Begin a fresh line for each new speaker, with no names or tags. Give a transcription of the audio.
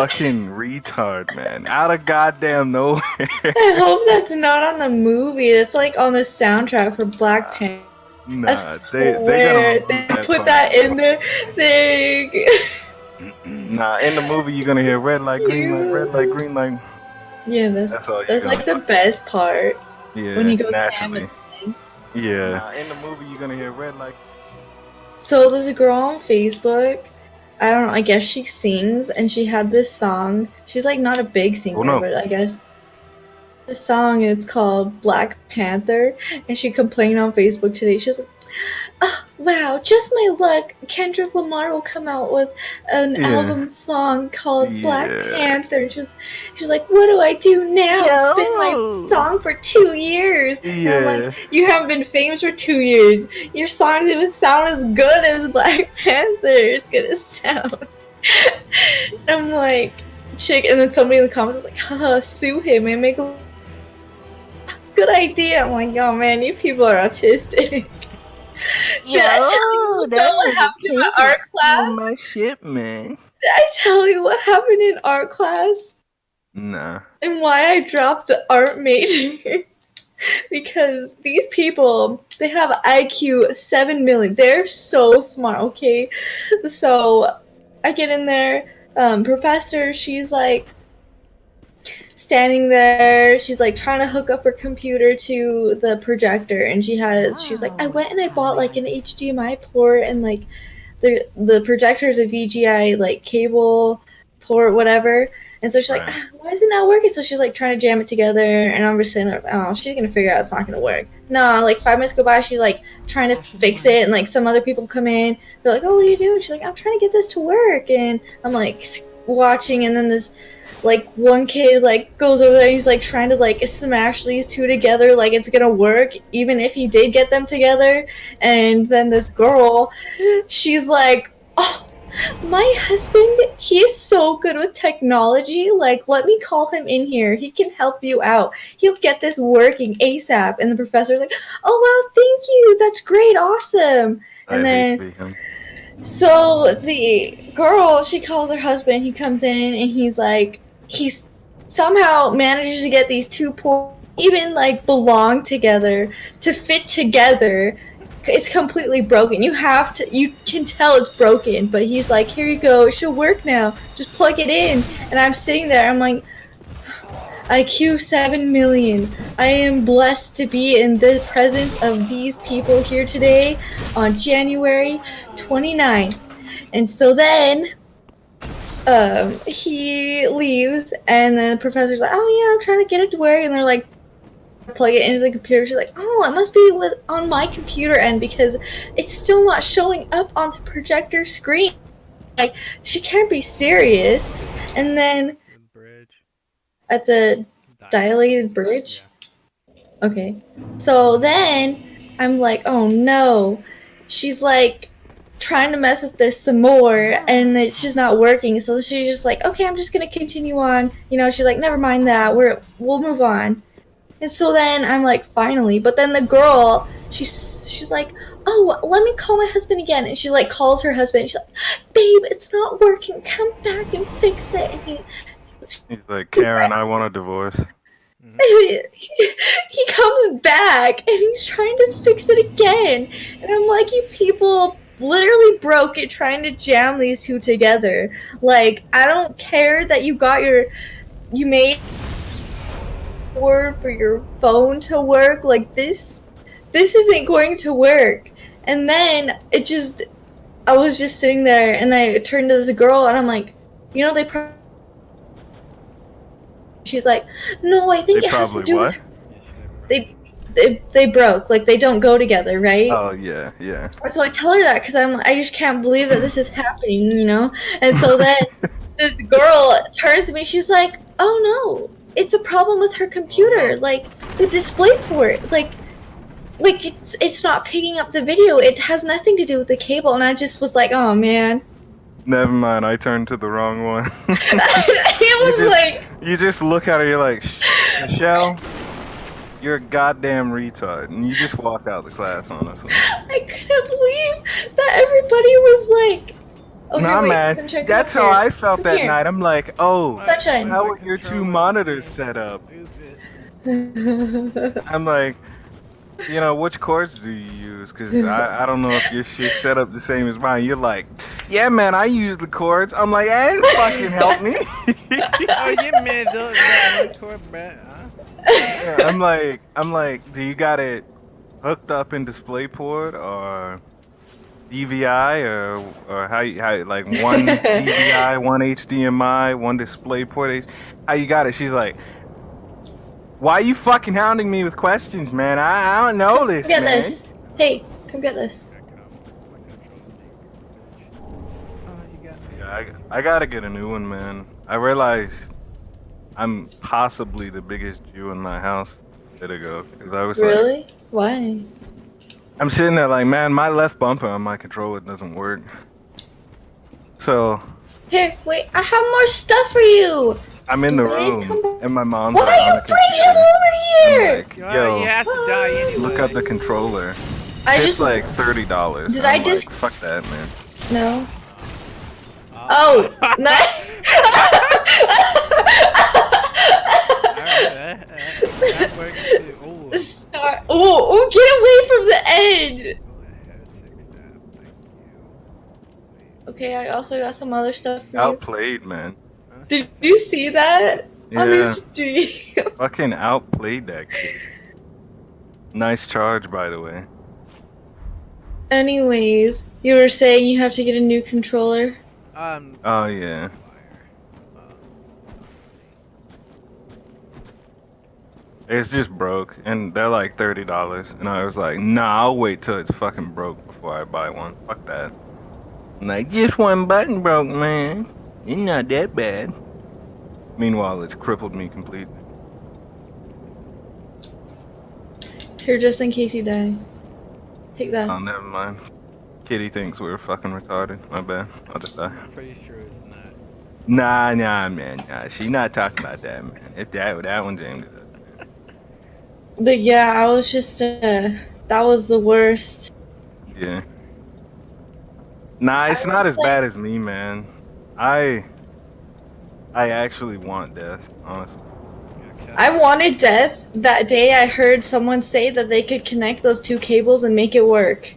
fucking retard, man. Out of goddamn nowhere.
I hope that's not on the movie. It's like on the soundtrack for Black Panther. I
Nah, they gonna
swear
remove
they
that
put
part.
that in the thing.
Nah, in the movie you're gonna hear
It's
red light, green light, red light,
cute.
green light.
Yeah,
That's all you're
that's
gonna
like the
fuck.
best part when
Yeah,
he goes ham at
naturally.
the end.
Yeah. Nah, in the movie you're gonna hear red light.
So there's a girl on Facebook. I don't know. I guess she sings, and she had this song. She's like not a big
Oh
singer,
no.
but I guess the song it's called Black Panther, and she complained on Facebook today. She's like, "Oh wow, just my luck. Kendrick Lamar will come out with an album song called Black Panther." And she's like, "What do I do now? It's been my song for 2 years." And I'm like, "You haven't been famous for 2 years. Your song didn't sound as good as Black Panther. It's gonna sound." I'm like, chick, and then somebody in the comments is like, "Haha, sue him and make a good idea." I'm like, "Oh man, you people are autistic." Did I tell you what happened in my art class?
My shit, man.
Did I tell you what happened in art class?
Nah.
And why I dropped the art major? Because these people, they have IQ 7 million. They're so smart, okay? So I get in there, professor, she's like standing there, she's like trying to hook up her computer to the projector, and she's like, I went and I bought like an HDMI port, and like the projector is a VGA like cable port, whatever. And so she's like, why is it not working? So she's like trying to jam it together, and I'm just sitting there, I was like, oh, she's gonna figure out it's not gonna work. No, like 5 minutes go by, she's like trying to fix it, and like some other people come in, they're like, oh, what are you doing? She's like, I'm trying to get this to work, and I'm like watching, and then this like one kid like goes over there and he's like trying to like smash these two together like it's gonna work even if he did get them together. And then this girl, she's like, oh, my husband, he is so good with technology, like let me call him in here, he can help you out, he'll get this working ASAP. And the professor's like, oh wow, thank you, that's great, awesome. And then so the girl, she calls her husband, he comes in and he's like, he's somehow manages to get these two poor even like belong together to fit together. It's completely broken. You can tell it's broken, but he's like, here you go, it should work now, just plug it in. And I'm sitting there, I'm like, IQ 7 million. I am blessed to be in the presence of these people here today on January 29th. And so then he leaves, and then the professor's like, oh yeah, I'm trying to get it to work, and they're like, plug it into the computer. She's like, oh, it must be on my computer end because it's still not showing up on the projector screen. Like, she can't be serious. And then at the dilated bridge. Okay. So then I'm like, oh no. She's like trying to mess with this some more, and it's just not working. So she's just like, okay, I'm just gonna continue on. You know, she's like, never mind that. We'll move on. And so then I'm like, finally. But then the girl, she's like, oh, let me call my husband again. And she like calls her husband. And she's like, babe, it's not working. Come back and fix it. And
he's like, Karen, I want a divorce.
He comes back and he's trying to fix it again. And I'm like, you people literally broke it trying to jam these two together. Like, I don't care that you made word for your phone to work. Like, this isn't going to work. And then I was just sitting there, and I turned to this girl, and I'm like, you know, she's like, no, I think it has to do with they broke, like they don't go together, right?
Oh yeah.
So I tell her that because I just can't believe that this is happening, you know. And so then this girl turns to me, she's like, oh no, it's a problem with her computer, like the display port, like it's not picking up the video, it has nothing to do with the cable. And I just was like, oh man,
never mind, I turned to the wrong one.
You
just look at her, you're like, Michelle, you're a goddamn retard, and you just walk out the class, honestly.
I couldn't believe that everybody was like, Oh, here,
Nah,
wait.
man.
Sunshine, come
That's
up
how
here.
I felt
Come
that
here.
night. I'm like, oh,
Sunshine.
how are your two monitors set up? I'm like, which cords do you use? Because I don't know if your shit's set up the same as mine. You're like, yeah, man, I use the cords. I'm like, and fucking help me.
Oh, you made that one cord, bro.
Yeah, I'm like, do you got it hooked up in DisplayPort or DVI or how like one DVI, one HDMI, one DisplayPort? How you got it? She's like, why are you fucking hounding me with questions, man? I don't know
Come
this,
get
man.
this. Hey, come get this.
Yeah, I gotta get a new one, man. I realized I'm possibly the biggest Jew in my house a bit ago because I was like,
Really? Why?
I'm sitting there like, man, my left bumper on my controller doesn't work. So
Here, wait. I have more stuff for you.
I'm in the
Wait, come
room
back.
and my mom's
Why
like
are
on
you
the
bringing him
computer.
over
I'm
here?
like,
Well, you
yo,
have to die anyway.
look up the controller.
I
It's
just
like $30.
Did
I'm
I just-
like, fuck that, man.
no. Oh, nice.
Alright, that works too. Oh,
Star. Oh, get away from the edge. Okay, I also got some other stuff for you.
Outplayed, man.
Did you see that on the
Yeah,
stream?
fucking outplayed that kid. Nice charge, by the way.
Anyways, you were saying you have to get a new controller.
Oh yeah. It's just broke, and they're like $30. And I was like, nah, I'll wait till it's fucking broke before I buy one. Fuck that. I'm like, just one button broke, man. It's not that bad. Meanwhile, it's crippled me completely.
Here, just in case you die. Take that.
Oh, never mind. Kitty thinks we're fucking retarded. My bad. I'll just die.
I'm pretty sure it's not.
Nah, man. Nah, she not talking about that, man. If that one's aimed at us.
But yeah, I was just that was the worst.
Yeah. Nah, it's
I
not
was
as
like-
bad as me, man. I actually want death, honestly.
I wanted death. That day I heard someone say that they could connect those two cables and make it work.